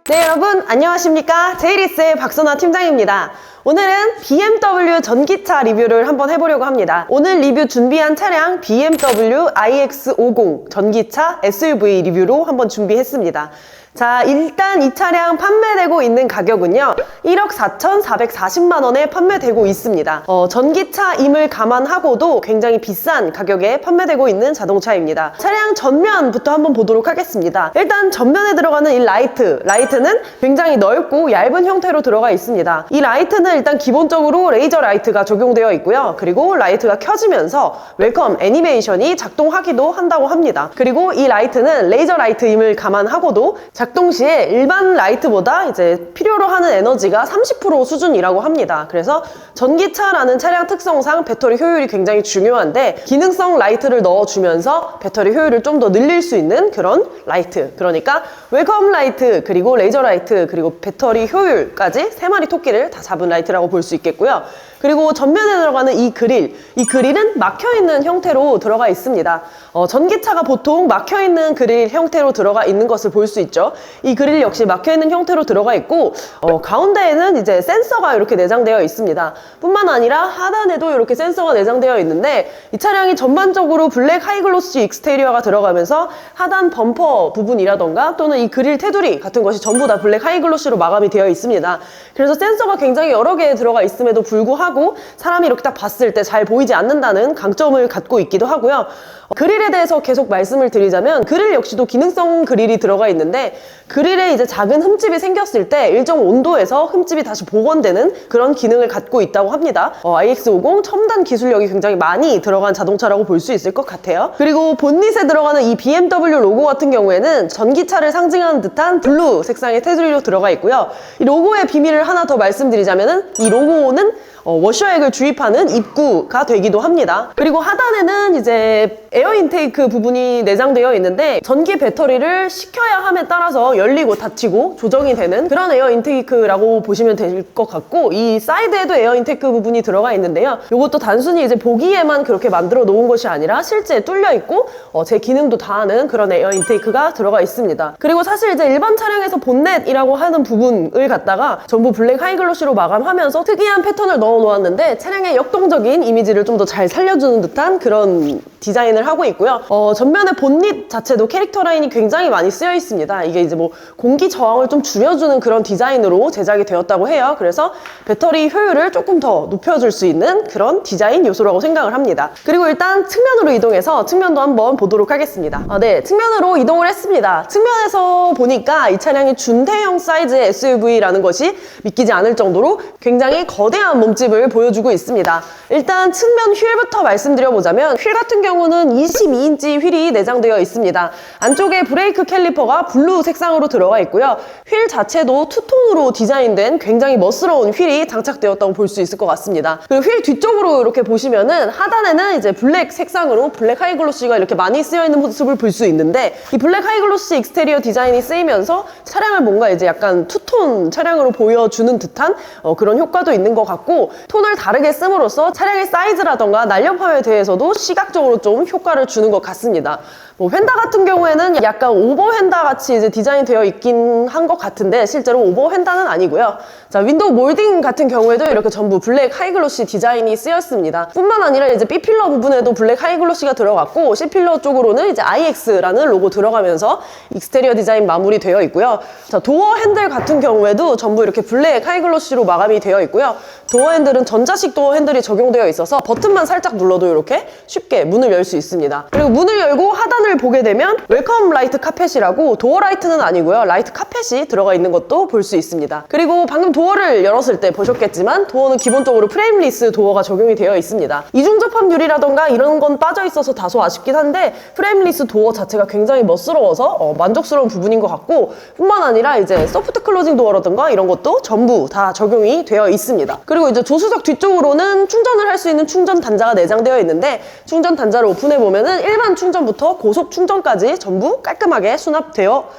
네, 여러분 안녕하십니까? 제이리스의 박선아 팀장입니다. 오늘은 BMW 전기차 리뷰를 한번 해보려고 합니다. 오늘 리뷰 준비한 차량 BMW iX50 전기차 SUV 리뷰로 한번 준비했습니다. 자, 일단 이 차량 판매되고 있는 가격은요 1억 4,440만 원에 판매되고 있습니다. 전기차임을 감안하고도 굉장히 비싼 가격에 판매되고 있는 자동차입니다. 차량 전면부터 한번 보도록 하겠습니다. 일단 전면에 들어가는 이 라이트는 굉장히 넓고 얇은 형태로 들어가 있습니다. 이 라이트는 일단 기본적으로 레이저 라이트가 적용되어 있고요. 그리고 라이트가 켜지면서 웰컴 애니메이션이 작동하기도 한다고 합니다. 그리고 이 라이트는 레이저 라이트임을 감안하고도 작동 시에 일반 라이트보다 이제 필요로 하는 에너지가 30% 수준이라고 합니다. 그래서 전기차라는 차량 특성상 배터리 효율이 굉장히 중요한데 기능성 라이트를 넣어주면서 배터리 효율을 좀 더 늘릴 수 있는 그런 라이트, 그러니까 웰컴 라이트, 그리고 레이저 라이트, 그리고 배터리 효율까지 세 마리 토끼를 다 잡은 라이트라고 볼 수 있겠고요. 그리고 전면에 들어가는 이 그릴은 막혀있는 형태로 들어가 있습니다. 전기차가 보통 막혀있는 그릴 형태로 들어가 있는 것을 볼 수 있죠. 이 그릴 역시 막혀있는 형태로 들어가 있고 가운데에는 이제 센서가 이렇게 내장되어 있습니다. 뿐만 아니라 하단에도 이렇게 센서가 내장되어 있는데 이 차량이 전반적으로 블랙 하이글로시 익스테리어가 들어가면서 하단 범퍼 부분이라던가 또는 이 그릴 테두리 같은 것이 전부 다 블랙 하이글로시로 마감이 되어 있습니다. 그래서 센서가 굉장히 여러 개 들어가 있음에도 불구하고 사람이 이렇게 딱 봤을 때 잘 보이지 않는다는 강점을 갖고 있기도 하고요. 그릴에 대해서 계속 말씀을 드리자면 그릴 역시도 기능성 그릴이 들어가 있는데 그릴에 이제 작은 흠집이 생겼을 때 일정 온도에서 흠집이 다시 복원되는 그런 기능을 갖고 있다고 합니다. iX50 첨단 기술력이 굉장히 많이 들어간 자동차라고 볼 수 있을 것 같아요. 그리고 본닛에 들어가는 이 BMW 로고 같은 경우에는 전기차를 상징하는 듯한 블루 색상의 테두리로 들어가 있고요. 이 로고의 비밀을 하나 더 말씀드리자면은 이 로고는 워셔액을 주입하는 입구가 되기도 합니다. 그리고 하단에는 이제 에어 인테이크 부분이 내장되어 있는데 전기 배터리를 식혀야 함에 따라서 열리고 닫히고 조정이 되는 그런 에어 인테이크라고 보시면 될 것 같고, 이 사이드에도 에어 인테이크 부분이 들어가 있는데요. 이것도 단순히 이제 보기에만 그렇게 만들어 놓은 것이 아니라 실제 뚫려 있고 제 기능도 다 하는 그런 에어 인테이크가 들어가 있습니다. 그리고 사실 이제 일반 차량에서 본넷이라고 하는 부분을 갖다가 전부 블랙 하이글로시로 마감하면서 특이한 패턴을 넣어 놓았는데 차량의 역동적인 이미지를 좀 더 잘 살려주는 듯한 그런 디자인을 하고 있고요. 전면의 본닛 자체도 캐릭터 라인이 굉장히 많이 쓰여 있습니다. 이게 이제 뭐 공기 저항을 좀 줄여주는 그런 디자인으로 제작이 되었다고 해요. 그래서 배터리 효율을 조금 더 높여줄 수 있는 그런 디자인 요소라고 생각을 합니다. 그리고 일단 측면으로 이동해서 측면도 한번 보도록 하겠습니다. 네, 측면으로 이동을 했습니다. 측면에서 보니까 이 차량이 준대형 사이즈의 SUV라는 것이 믿기지 않을 정도로 굉장히 거대한 몸집을 보여주고 있습니다. 일단 측면 휠부터 말씀드려보자면 휠 같은 경우는 22인치 휠이 내장되어 있습니다. 안쪽에 브레이크 캘리퍼가 블루 색상으로 들어가 있고요. 휠 자체도 투톤으로 디자인된 굉장히 멋스러운 휠이 장착되었다고 볼 수 있을 것 같습니다. 그리고 휠 뒤쪽으로 이렇게 보시면은 하단에는 이제 블랙 색상으로 블랙 하이글로시가 이렇게 많이 쓰여 있는 모습을 볼 수 있는데 이 블랙 하이글로시 익스테리어 디자인이 쓰이면서 차량을 뭔가 이제 약간 투톤 차량으로 보여주는 듯한 그런 효과도 있는 것 같고, 톤을 다르게 씀으로써 차량의 사이즈라던가 날렵함에 대해서도 시각적으로 좀 효과를 주는 것 같습니다. 뭐 휀다 같은 경우에는 약간 오버 휀다 같이 이제 디자인되어 있긴 한 것 같은데 실제로 오버 휀다는 아니고요. 자, 윈도우 몰딩 같은 경우에도 이렇게 전부 블랙 하이글로시 디자인이 쓰였습니다. 뿐만 아니라 이제 B필러 부분에도 블랙 하이글로시가 들어갔고 C필러 쪽으로는 이제 IX라는 로고 들어가면서 익스테리어 디자인 마무리되어 있고요. 자, 도어 핸들 같은 경우에도 전부 이렇게 블랙 하이글로시로 마감이 되어 있고요. 도어 핸들은 전자식 도어 핸들이 적용되어 있어서 버튼만 살짝 눌러도 이렇게 쉽게 문을 열 수 있습니다. 그리고 문을 열고 하단을 보게 되면 웰컴 라이트 카펫이라고 도어 라이트는 아니고요. 라이트 카펫이 들어가 있는 것도 볼 수 있습니다. 그리고 방금 도어를 열었을 때 보셨겠지만 도어는 기본적으로 프레임리스 도어가 적용이 되어 있습니다. 이중 접합유리라던가 이런 건 빠져 있어서 다소 아쉽긴 한데 프레임리스 도어 자체가 굉장히 멋스러워서 만족스러운 부분인 것 같고, 뿐만 아니라 이제 소프트 클로징 도어라던가 이런 것도 전부 다 적용이 되어 있습니다. 그리고 이제 조수석 뒤쪽으로는 충전을 할 수 있는 충전 단자가 내장되어 있는데 충전 단자를 오픈해 보면은 일반 충전부터 고속 충전까지 전부 깔끔하게 수납되어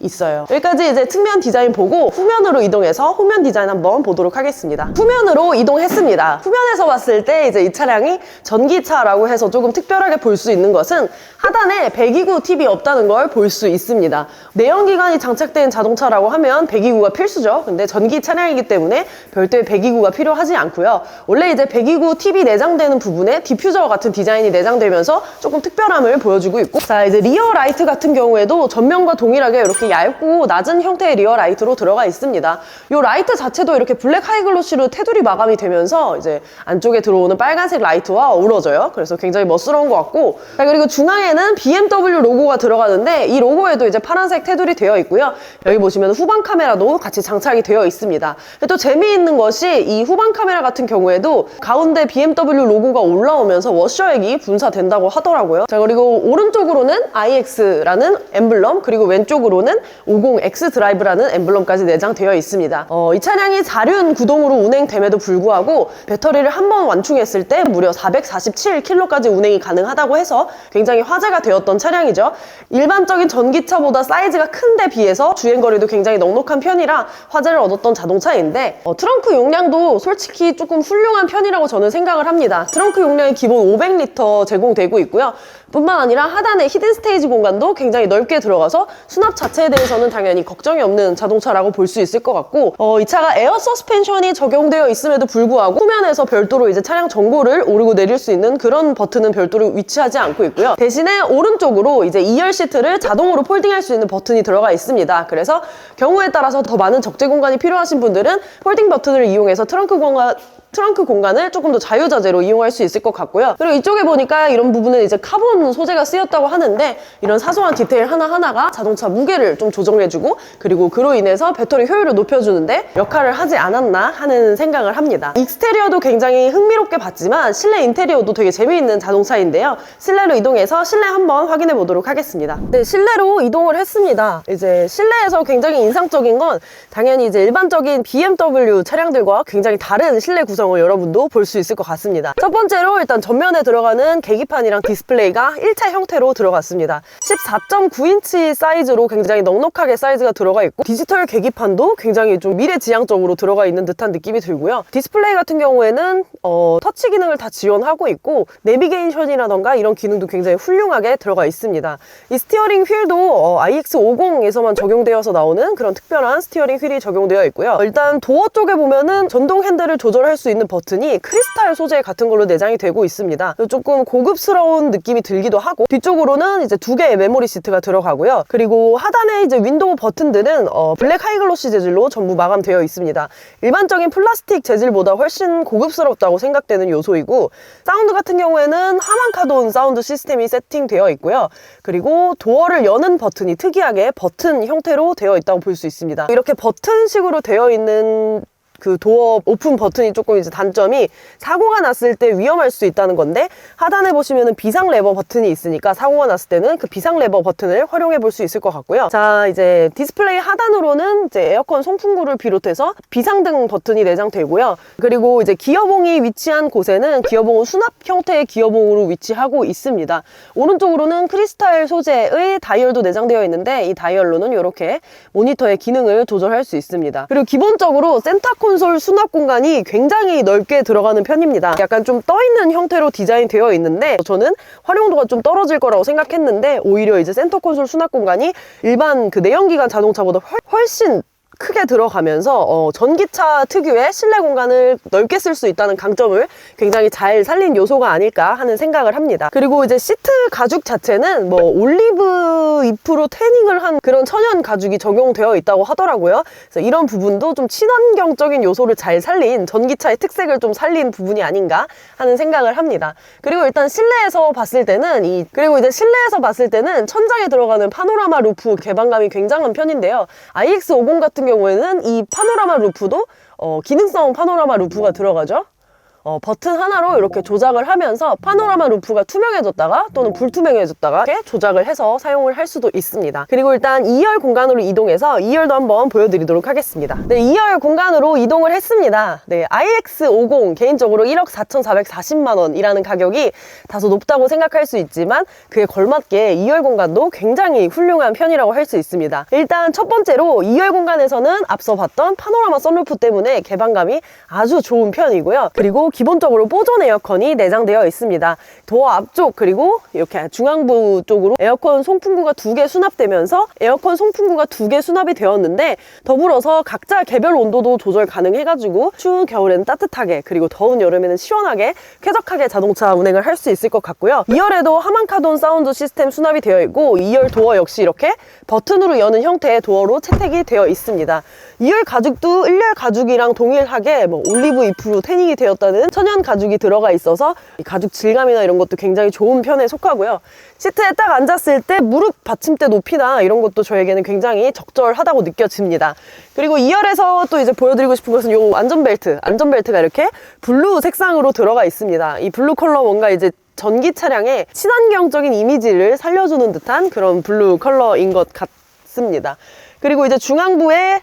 있어요. 여기까지 이제 측면 디자인 보고 후면으로 이동해서 후면 디자인 한번 보도록 하겠습니다. 후면으로 이동했습니다. 후면에서 봤을 때 이제 이 차량이 전기차라고 해서 조금 특별하게 볼 수 있는 것은 하단에 배기구 팁이 없다는 걸 볼 수 있습니다. 내연기관이 장착된 자동차라고 하면 배기구가 필수죠. 근데 전기 차량이기 때문에 별도의 배기구가 필요하지 않고요. 원래 이제 배기구 팁이 내장되는 부분에 디퓨저 같은 디자인이 내장되면서 조금 특별함을 보여주고 있고, 자 이제 리어 라이트 같은 경우에도 전면과 동일하게 이렇게 얇고 낮은 형태의 리어 라이트로 들어가 있습니다. 이 라이트 자체도 이렇게 블랙 하이글로시로 테두리 마감이 되면서 이제 안쪽에 들어오는 빨간색 라이트와 어우러져요. 그래서 굉장히 멋스러운 것 같고, 자 그리고 중앙에는 BMW 로고가 들어가는데 이 로고에도 이제 파란색 테두리 되어 있고요. 여기 보시면 후방 카메라도 같이 장착이 되어 있습니다. 또 재미있는 것이 이 후방 카메라 같은 경우에도 가운데 BMW 로고가 올라오면서 워셔액이 분사된다고 하더라고요. 자 그리고 오른쪽으로는 iX라는 엠블럼, 그리고 왼쪽으로는 50X 드라이브라는 엠블럼까지 내장되어 있습니다. 이 차량이 4륜 구동으로 운행됨에도 불구하고 배터리를 한번 완충했을 때 무려 447km까지 운행이 가능하다고 해서 굉장히 화제가 되었던 차량이죠. 일반적인 전기차보다 사이즈가 큰데 비해서 주행거리도 굉장히 넉넉한 편이라 화제를 얻었던 자동차인데, 트렁크 용량도 솔직히 조금 훌륭한 편이라고 저는 생각을 합니다. 트렁크 용량이 기본 500L 제공되고 있고요. 뿐만 아니라 하단에 히든 스테이지 공간도 굉장히 넓게 들어가서 수납 자체에 대해서는 당연히 걱정이 없는 자동차라고 볼 수 있을 것 같고, 이 차가 에어 서스펜션이 적용되어 있음에도 불구하고 후면에서 별도로 이제 차량 전고를 오르고 내릴 수 있는 그런 버튼은 별도로 위치하지 않고 있고요. 대신에 오른쪽으로 이제 2열 시트를 자동으로 폴딩할 수 있는 버튼이 들어가 있습니다. 그래서 경우에 따라서 더 많은 적재 공간이 필요하신 분들은 폴딩 버튼을 이용해서 트렁크 공간을 조금 더 자유자재로 이용할 수 있을 것 같고요. 그리고 이쪽에 보니까 이런 부분은 이제 카본 소재가 쓰였다고 하는데, 이런 사소한 디테일 하나하나가 자동차 무게를 좀 조정해주고, 그리고 그로 인해서 배터리 효율을 높여주는데 역할을 하지 않았나 하는 생각을 합니다. 익스테리어도 굉장히 흥미롭게 봤지만 실내 인테리어도 되게 재미있는 자동차인데요. 실내로 이동해서 실내 한번 확인해 보도록 하겠습니다. 네, 실내로 이동을 했습니다. 이제 실내에서 굉장히 인상적인 건 당연히 이제 일반적인 BMW 차량들과 굉장히 다른 실내 구성을 여러분도 볼 수 있을 것 같습니다. 첫 번째로 일단 전면에 들어가는 계기판이랑 디스플레이가 1차 형태로 들어갔습니다. 14.9인치 사이즈로 굉장히 넉넉하게 사이즈가 들어가 있고, 디지털 계기판도 굉장히 좀 미래지향적으로 들어가 있는 듯한 느낌이 들고요. 디스플레이 같은 경우에는 터치 기능을 다 지원하고 있고, 내비게이션이라던가 이런 기능도 굉장히 훌륭하게 들어가 있습니다. 이 스티어링 휠도 iX50에서만 적용되어서 나오는 그런 특별한 스티어링 휠이 적용되어 있고요. 일단 도어 쪽에 보면은 전동 핸들을 조절할 수 있는 버튼이 크리스탈 소재 같은 걸로 내장이 되고 있습니다. 조금 고급스러운 느낌이 들기도 하고, 뒤쪽으로는 이제 2개의 메모리 시트가 들어가고요. 그리고 하단에 이제 윈도우 버튼들은 블랙 하이글로시 재질로 전부 마감되어 있습니다. 일반적인 플라스틱 재질보다 훨씬 고급스럽다고 생각되는 요소이고, 사운드 같은 경우에는 하만카돈 사운드 시스템이 세팅되어 있고요. 그리고 도어를 여는 버튼이 특이하게 버튼 형태로 되어 있다고 볼 수 있습니다. 이렇게 버튼식으로 되어 있는 그 도어 오픈 버튼이 조금 이제 단점이, 사고가 났을 때 위험할 수 있다는 건데, 하단에 보시면은 비상 레버 버튼이 있으니까 사고가 났을 때는 그 비상 레버 버튼을 활용해 볼 수 있을 것 같고요. 자 이제 디스플레이 하단으로는 이제 에어컨 송풍구를 비롯해서 비상등 버튼이 내장되고요. 그리고 이제 기어봉이 위치한 곳에는 기어봉은 수납 형태의 기어봉으로 위치하고 있습니다. 오른쪽으로는 크리스탈 소재의 다이얼도 내장되어 있는데, 이 다이얼로는 이렇게 모니터의 기능을 조절할 수 있습니다. 그리고 기본적으로 센터 콘솔 수납 공간이 굉장히 넓게 들어가는 편입니다. 약간 좀 떠있는 형태로 디자인되어 있는데, 저는 활용도가 좀 떨어질 거라고 생각했는데 오히려 이제 센터 콘솔 수납 공간이 일반 그 내연기관 자동차보다 훨씬 크게 들어가면서 전기차 특유의 실내 공간을 넓게 쓸 수 있다는 강점을 굉장히 잘 살린 요소가 아닐까 하는 생각을 합니다. 그리고 이제 시트 가죽 자체는 뭐 올리브 잎으로 태닝을 한 그런 천연 가죽이 적용되어 있다고 하더라고요. 그래서 이런 부분도 좀 친환경적인 요소를 잘 살린, 전기차의 특색을 좀 살린 부분이 아닌가 하는 생각을 합니다. 그리고 일단 실내에서 봤을 때는 천장에 들어가는 파노라마 루프 개방감이 굉장한 편인데요. iX50 같은 경우에는 이 파노라마 루프도 기능성 파노라마 루프가 들어가죠. 버튼 하나로 이렇게 조작을 하면서 파노라마 루프가 투명해졌다가 또는 불투명해졌다가 이렇게 조작을 해서 사용을 할 수도 있습니다. 그리고 일단 2열 공간으로 이동해서 2열도 한번 보여드리도록 하겠습니다. 네, 2열 공간으로 이동을 했습니다. 네, IX50 개인적으로 1억 4,440만 원이라는 가격이 다소 높다고 생각할 수 있지만 그에 걸맞게 2열 공간도 굉장히 훌륭한 편이라고 할 수 있습니다. 일단 첫 번째로 2열 공간에서는 앞서 봤던 파노라마 선루프 때문에 개방감이 아주 좋은 편이고요. 그리고 기본적으로 보존 에어컨이 내장되어 있습니다. 도어 앞쪽 그리고 이렇게 중앙부 쪽으로 에어컨 송풍구가 2개 수납되면서 에어컨 송풍구가 2개 수납이 되었는데 더불어서 각자 개별 온도도 조절 가능해가지고 추운 겨울에는 따뜻하게 그리고 더운 여름에는 시원하게 쾌적하게 자동차 운행을 할 수 있을 것 같고요. 2열에도 하만카돈 사운드 시스템 수납이 되어 있고 2열 도어 역시 이렇게 버튼으로 여는 형태의 도어로 채택이 되어 있습니다. 2열 가죽도 1열 가죽이랑 동일하게 올리브 잎으로 태닝이 되었다는 천연 가죽이 들어가 있어서 이 가죽 질감이나 이런 것도 굉장히 좋은 편에 속하고요. 시트에 딱 앉았을 때 무릎 받침대 높이나 이런 것도 저에게는 굉장히 적절하다고 느껴집니다. 그리고 2열에서 또 이제 보여드리고 싶은 것은 이 안전벨트가 이렇게 블루 색상으로 들어가 있습니다. 이 블루 컬러 뭔가 이제 전기 차량의 친환경적인 이미지를 살려주는 듯한 그런 블루 컬러인 것 같습니다. 그리고 이제 중앙부에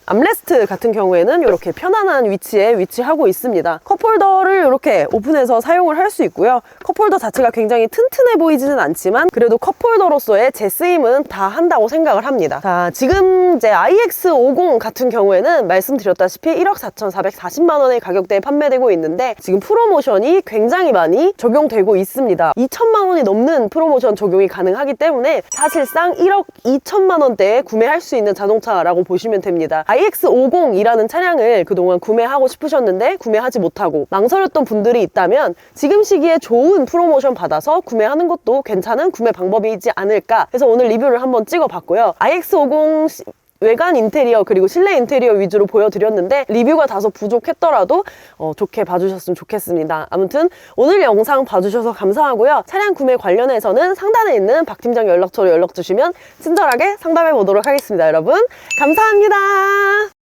암레스트 같은 경우에는 이렇게 편안한 위치에 위치하고 있습니다. 컵홀더를 이렇게 오픈해서 사용을 할 수 있고요. 컵홀더 자체가 굉장히 튼튼해 보이지는 않지만 그래도 컵홀더로서의 제 쓰임은 다 한다고 생각을 합니다. 자, 지금 이제 IX50 같은 경우에는 말씀드렸다시피 1억 4,440만 원의 가격대에 판매되고 있는데 지금 프로모션이 굉장히 많이 적용되고 있습니다. 2천만 원이 넘는 프로모션 적용이 가능하기 때문에 사실상 1억 2천만 원대에 구매할 수 있는 자동차라고 보시면 됩니다. IX50이라는 차량을 그동안 구매하고 싶으셨는데 구매하지 못하고 망설였던 분들이 있다면 지금 시기에 좋은 프로모션 받아서 구매하는 것도 괜찮은 구매 방법이지 않을까 해서 오늘 리뷰를 한번 찍어봤고요. IX50 외관 인테리어 그리고 실내 인테리어 위주로 보여드렸는데 리뷰가 다소 부족했더라도 좋게 봐주셨으면 좋겠습니다. 아무튼 오늘 영상 봐주셔서 감사하고요. 차량 구매 관련해서는 상단에 있는 박 팀장 연락처로 연락 주시면 친절하게 상담해 보도록 하겠습니다. 여러분 감사합니다.